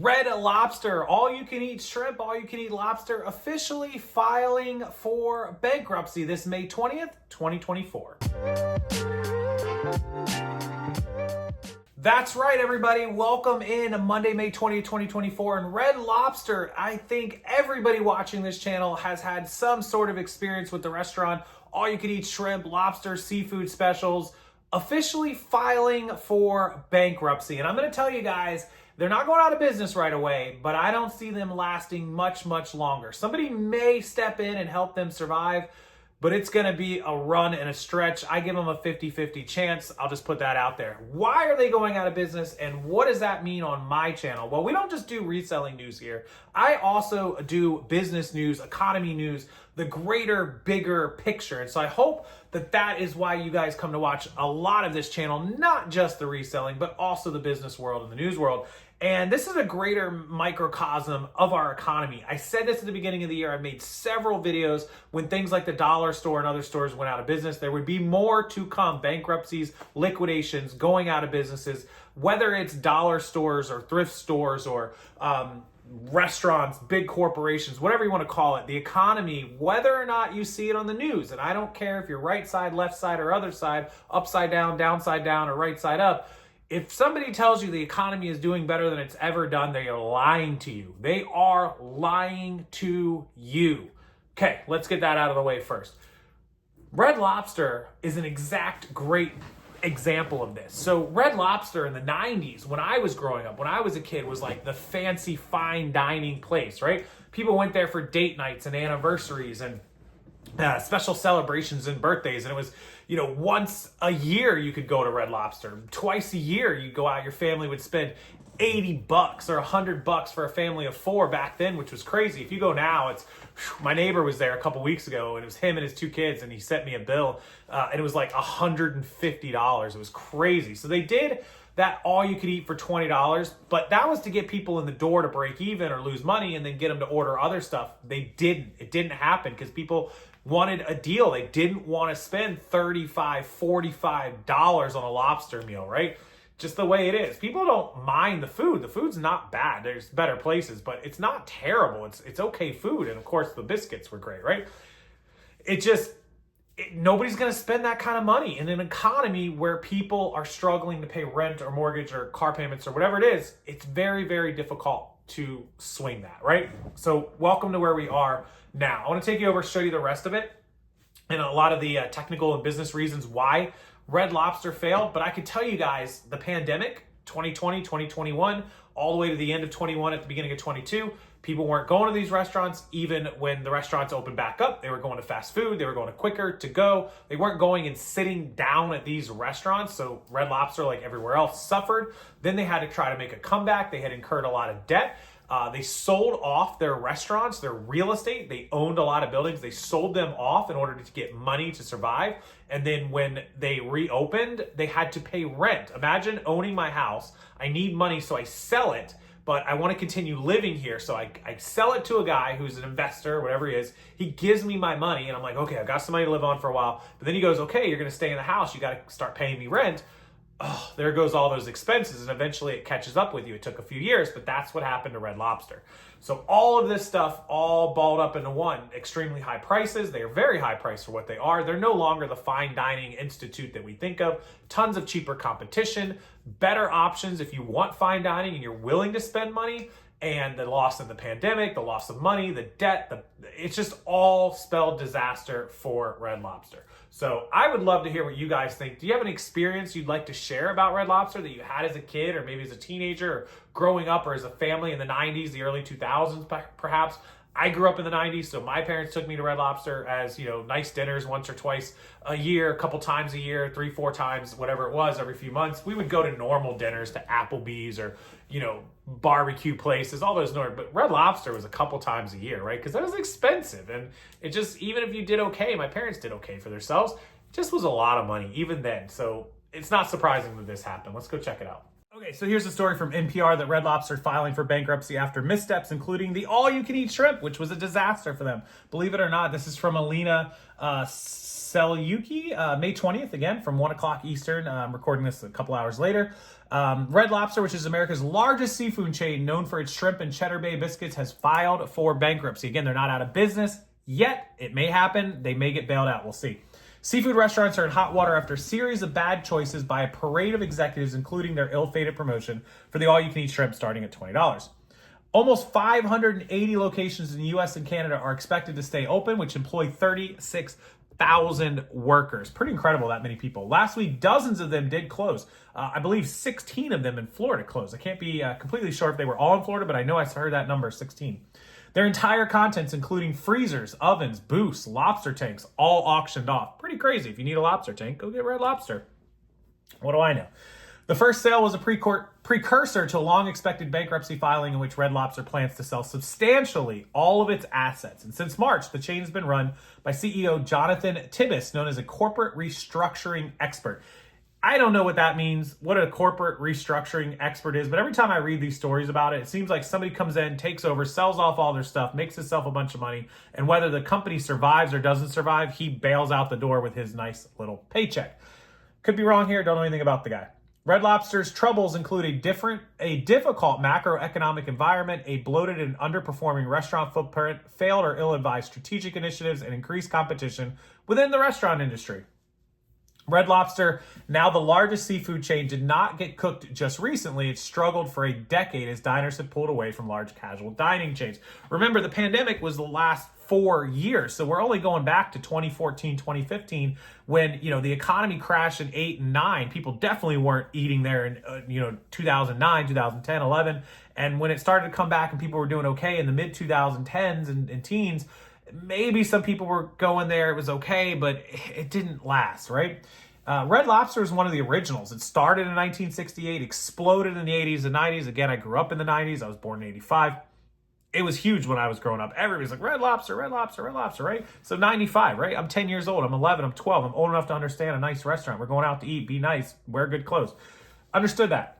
Red Lobster, all you can eat shrimp, all you can eat lobster, officially filing for bankruptcy this May 20th, 2024. That's right, everybody. Welcome in Monday, May 20th, 2024. And Red Lobster, I think everybody watching this channel has had some sort of experience with the restaurant. All you can eat shrimp, lobster, seafood specials, officially filing for bankruptcy. And I'm going to tell you guys, they're not going out of business right away, but I don't see them lasting much longer. Somebody may step in and help them survive, but it's going to be a run and a stretch. I give them a 50-50 chance. I'll just put that out there. Why are they going out of business, and what does that mean on my channel? Well, we don't just do reselling news here. I also do business news, economy news, the greater, bigger picture. And so I hope that that is why you guys come to watch a lot of this channel, not just the reselling, but also the business world and the news world. And this is a greater microcosm of our economy. I said this at the beginning of the year. I made several videos when things like the dollar store and other stores went out of business. There would be more to come: bankruptcies, liquidations, going out of businesses, whether it's dollar stores or thrift stores or restaurants, big corporations, whatever you want to call it. The economy, whether or not you see it on the news, and I don't care if you're right side, left side, or other side, upside down, downside down, or right side up. If somebody tells you the economy is doing better than it's ever done, they are lying to you. They are lying to you. Okay, let's get that out of the way first. Red Lobster is an exact great example of this. So Red Lobster in the 90s, when I was growing up, when I was a kid, was like the fancy fine dining place, right? People went there for date nights and anniversaries and special celebrations and birthdays. And it was, once a year you could go to Red Lobster. Twice a year you'd go out, your family would spend $80 or $100 for a family of four back then, which was crazy. If you go now, my neighbor was there a couple weeks ago, and it was him and his two kids, and he sent me a bill, and it was like $150. It was crazy. So they did that all you could eat for $20, but that was to get people in the door to break even or lose money and then get them to order other stuff. It didn't happen because people wanted a deal. They didn't want to spend $35, $45 on a lobster meal, right? Just the way it is. People don't mind the food. The food's not bad. There's better places, but it's not terrible. It's okay food. And of course the biscuits were great, right? Nobody's going to spend that kind of money in an economy where people are struggling to pay rent or mortgage or car payments or whatever it is. It's very, very difficult to swing that, right? So welcome to where we are now. I want to take you over, show you the rest of it and a lot of the technical and business reasons why Red Lobster failed. But I could tell you guys, the pandemic, 2020, 2021, all the way to the end of 21 at the beginning of 22, people weren't going to these restaurants. Even when the restaurants opened back up, they were going to fast food. They were going to quicker to go. They weren't going and sitting down at these restaurants. So Red Lobster, like everywhere else, suffered. Then they had to try to make a comeback. They had incurred a lot of debt. They sold off their restaurants, their real estate. They owned a lot of buildings. They sold them off in order to get money to survive. And then when they reopened, they had to pay rent. Imagine owning my house. I need money, so I sell it, but I want to continue living here. So I sell it to a guy who's an investor, whatever he is. He gives me my money, and I'm like, okay, I've got some money to live on for a while. But then he goes, okay, you're going to stay in the house. You got to start paying me rent. Oh, there goes all those expenses, and eventually it catches up with you. It took a few years, but that's what happened to Red Lobster. So all of this stuff all balled up into one. Extremely high prices. They are very high priced for what they are. They're no longer the fine dining institute that we think of. Tons of cheaper competition, better options if you want fine dining and you're willing to spend money. And the loss in the pandemic, the loss of money, the debt, it's just all spelled disaster for Red Lobster. So I would love to hear what you guys think. Do you have an experience you'd like to share about Red Lobster that you had as a kid or maybe as a teenager or growing up or as a family in the 90s, the early 2000s perhaps? I grew up in the 90s, so my parents took me to Red Lobster as, nice dinners once or twice a year, a couple times a year, 3-4 times, whatever it was, every few months. We would go to normal dinners, to Applebee's or, barbecue places, all those normal. But Red Lobster was a couple times a year, right? Because that was expensive. And it just, even if you did okay, my parents did okay for themselves, it just was a lot of money even then. So it's not surprising that this happened. Let's go check it out. Okay, so here's a story from NPR that Red Lobster filing for bankruptcy after missteps, including the all-you-can-eat shrimp, which was a disaster for them. Believe it or not, this is from Alina Selyuki, May 20th, again, from 1 o'clock Eastern. I'm recording this a couple hours later. Red Lobster, which is America's largest seafood chain, known for its shrimp and Cheddar Bay biscuits, has filed for bankruptcy. Again, they're not out of business yet. It may happen. They may get bailed out. We'll see. Seafood restaurants are in hot water after a series of bad choices by a parade of executives, including their ill-fated promotion for the all-you-can-eat shrimp starting at $20. Almost 580 locations in the U.S. and Canada are expected to stay open, which employ 36,000 workers. Pretty incredible, that many people. Last week, dozens of them did close. I believe 16 of them in Florida closed. I can't be completely sure if they were all in Florida, but I know I heard that number, 16. Their entire contents, including freezers, ovens, booths, lobster tanks, all auctioned off. Pretty crazy. If you need a lobster tank, go get Red Lobster. What do I know? The first sale was a precursor to a long-expected bankruptcy filing in which Red Lobster plans to sell substantially all of its assets. And since March, the chain has been run by CEO Jonathan Tibbis, known as a corporate restructuring expert. I don't know what that means, what a corporate restructuring expert is, but every time I read these stories about it, it seems like somebody comes in, takes over, sells off all their stuff, makes himself a bunch of money, and whether the company survives or doesn't survive, he bails out the door with his nice little paycheck. Could be wrong here, don't know anything about the guy. Red Lobster's troubles include a difficult macroeconomic environment, a bloated and underperforming restaurant footprint, failed or ill-advised strategic initiatives, and increased competition within the restaurant industry. Red Lobster, now the largest seafood chain, did not get cooked just recently. It struggled for a decade as diners have pulled away from large casual dining chains. Remember, the pandemic was the last 4 years, so we're only going back to 2014, 2015, when the economy crashed in 8 and 9. People definitely weren't eating there in 2009, 2010, 11, and when it started to come back and people were doing okay in the mid 2010s and teens. Maybe some people were going there, it was okay, but it didn't last, right? Red Lobster is one of the originals. It started in 1968, exploded in the 80s and 90s. Again, I grew up in the 90s. I was born in 85. It was huge when I was growing up. Everybody's like, Red Lobster, Red Lobster, Red Lobster, right? So 95, right? I'm 10 years old. I'm 11. I'm 12. I'm old enough to understand a nice restaurant. We're going out to eat, be nice, wear good clothes. Understood that.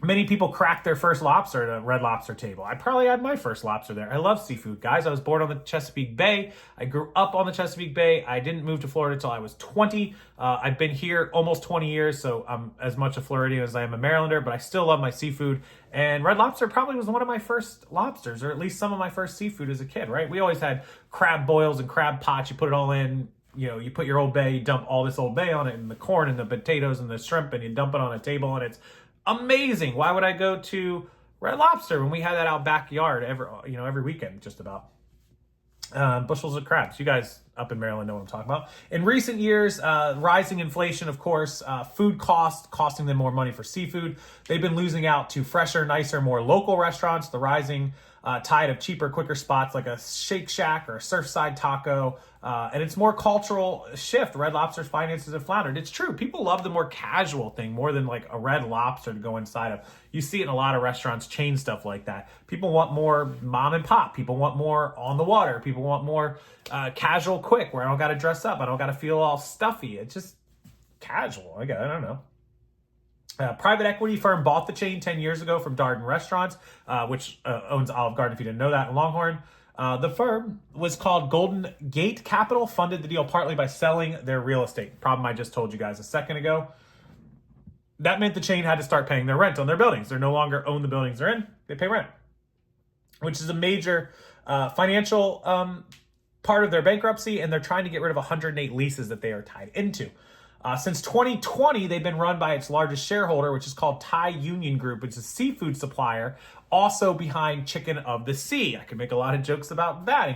Many people cracked their first lobster at a Red Lobster table. I probably had my first lobster there. I love seafood, guys. I was born on the Chesapeake Bay. I grew up on the Chesapeake Bay. I didn't move to Florida until I was 20. I've been here almost 20 years, so I'm as much a Floridian as I am a Marylander, but I still love my seafood. And Red Lobster probably was one of my first lobsters, or at least some of my first seafood as a kid, right? We always had crab boils and crab pots. You put it all in. You put your Old Bay, you dump all this Old Bay on it, and the corn and the potatoes and the shrimp, and you dump it on a table, and it's amazing. Why would I go to Red Lobster when we had that out backyard every weekend, just about? Bushels of crabs. You guys up in Maryland know what I'm talking about. In recent years, rising inflation, of course, food costs costing them more money for seafood. They've been losing out to fresher, nicer, more local restaurants. The rising tide of cheaper, quicker spots like a Shake Shack or a Surfside Taco. And it's more cultural shift. Red Lobster's finances have floundered. It's true. People love the more casual thing more than like a Red Lobster to go inside of. You see it in a lot of restaurants, chain stuff like that. People want more mom and pop. People want more on the water. People want more casual, quick, where I don't got to dress up. I don't got to feel all stuffy. It's just casual. I don't know. Private equity firm bought the chain 10 years ago from Darden Restaurants, which owns Olive Garden, if you didn't know that, and Longhorn. The firm was called Golden Gate Capital, funded the deal partly by selling their real estate. Problem I just told you guys a second ago. That meant the chain had to start paying their rent on their buildings. They no longer own the buildings they're in. They pay rent, which is a major financial part of their bankruptcy, and they're trying to get rid of 108 leases that they are tied into. Since 2020, they've been run by its largest shareholder, which is called Thai Union Group, which is a seafood supplier, also behind Chicken of the Sea. I could make a lot of jokes about that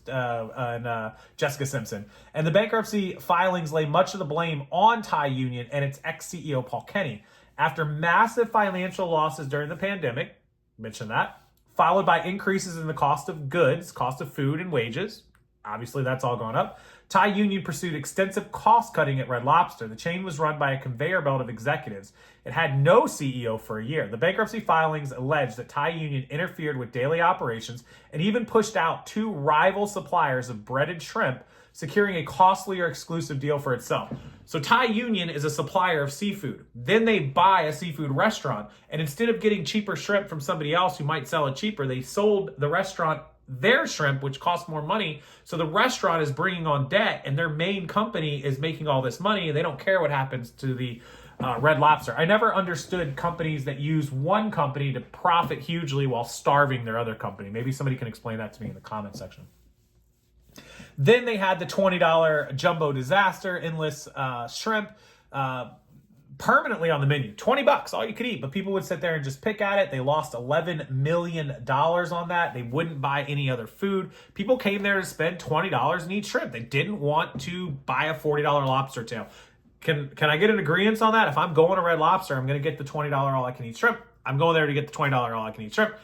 and Jessica Simpson. And the bankruptcy filings lay much of the blame on Thai Union and its ex-CEO Paul Kenny. After massive financial losses during the pandemic, mention that, followed by increases in the cost of goods, cost of food and wages, Obviously, that's all gone up. Thai Union pursued extensive cost cutting at Red Lobster. The chain was run by a conveyor belt of executives. It had no CEO for a year. The bankruptcy filings alleged that Thai Union interfered with daily operations and even pushed out 2 rival suppliers of breaded shrimp, securing a costlier exclusive deal for itself. So Thai Union is a supplier of seafood. Then they buy a seafood restaurant, and instead of getting cheaper shrimp from somebody else who might sell it cheaper, they sold the restaurant their shrimp, which costs more money. So the restaurant is bringing on debt, and their main company is making all this money, and they don't care what happens to the Red Lobster. I never understood companies that use one company to profit hugely while starving their other company. Maybe somebody can explain that to me in the comment section. Then they had the $20 jumbo disaster, endless shrimp, permanently on the menu. $20, all you could eat, but people would sit there and just pick at it. They lost $11 million on that. They wouldn't buy any other food. People came there to spend $20 and eat shrimp. They didn't want to buy a $40 lobster tail. Can I get an agreement on that? If I'm going to Red Lobster, I'm going to get the $20 all I can eat shrimp. I'm going there to get the $20 all I can eat shrimp.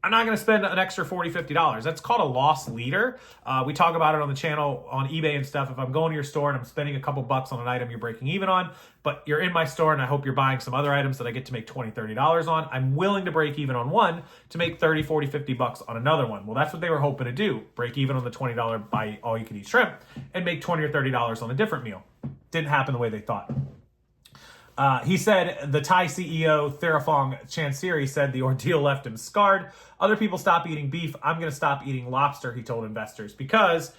I'm not going to spend an extra $40, $50. That's called a loss leader. We talk about it on the channel, on eBay and stuff. If I'm going to your store and I'm spending a couple bucks on an item you're breaking even on, but you're in my store and I hope you're buying some other items that I get to make $20, $30 on, I'm willing to break even on one to make $30, $40, $50 on another one. Well, that's what they were hoping to do. Break even on the $20 buy all you can eat shrimp and make $20 or $30 on a different meal. Didn't happen the way they thought. He said, the Thai CEO, Therafong Chansiri, said the ordeal left him scarred. Other people stop eating beef. I'm going to stop eating lobster, he told investors, because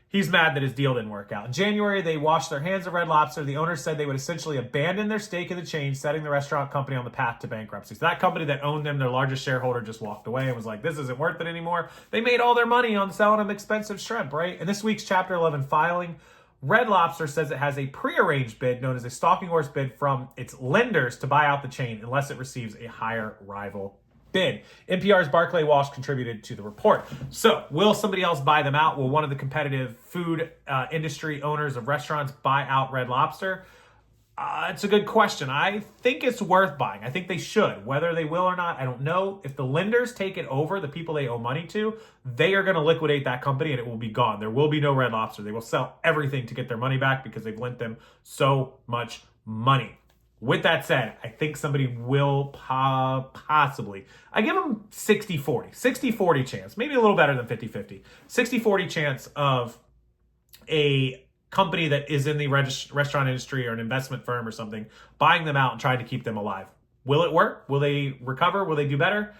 he's mad that his deal didn't work out. In January, they washed their hands of Red Lobster. The owners said they would essentially abandon their stake in the chain, setting the restaurant company on the path to bankruptcy. So that company that owned them, their largest shareholder, just walked away and was like, this isn't worth it anymore. They made all their money on selling them expensive shrimp, right? In this week's Chapter 11 filing, Red Lobster says it has a prearranged bid known as a stalking horse bid from its lenders to buy out the chain unless it receives a higher rival bid. NPR's Barclay Walsh contributed to the report. So, will somebody else buy them out? Will one of the competitive food industry owners of restaurants buy out Red Lobster? It's a good question. I think it's worth buying. I think they should. Whether they will or not, I don't know. If the lenders take it over, the people they owe money to, they are going to liquidate that company and it will be gone. There will be no Red Lobster. They will sell everything to get their money back because they've lent them so much money. With that said, I think somebody will possibly. I give them 60-40. 60-40 chance. Maybe a little better than 50-50. 60-40 chance of a company that is in the restaurant industry or an investment firm or something, buying them out and trying to keep them alive. Will it work? Will they recover? Will they do better?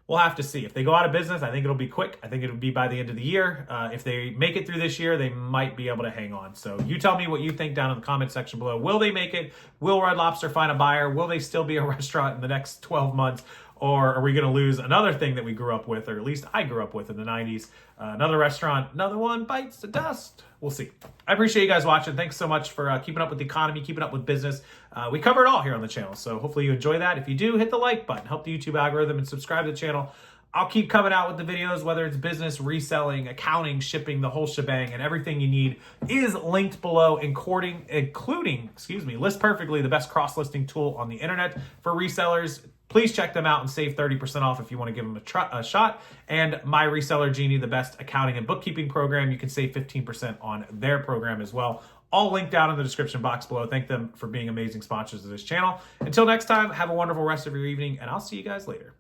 We'll have to see. If they go out of business, I think it'll be quick. I think it'll be by the end of the year. If they make it through this year, they might be able to hang on. So you tell me what you think down in the comment section below. Will they make it? Will Red Lobster find a buyer? Will they still be a restaurant in the next 12 months? Or are we going to lose another thing that we grew up with, or at least I grew up with in the 90s? Another restaurant, another one bites the dust. We'll see. I appreciate you guys watching. Thanks so much for keeping up with the economy, keeping up with business. We cover it all here on the channel, so hopefully you enjoy that. If you do, hit the like button, help the YouTube algorithm, and subscribe to the channel. I'll keep coming out with the videos, whether it's business, reselling, accounting, shipping, the whole shebang, and everything you need is linked below, including, List Perfectly, the best cross-listing tool on the internet for resellers. Please check them out and save 30% off if you want to give them a shot. And My Reseller Genie, the best accounting and bookkeeping program, you can save 15% on their program as well. All linked down in the description box below. Thank them for being amazing sponsors of this channel. Until next time, have a wonderful rest of your evening, and I'll see you guys later.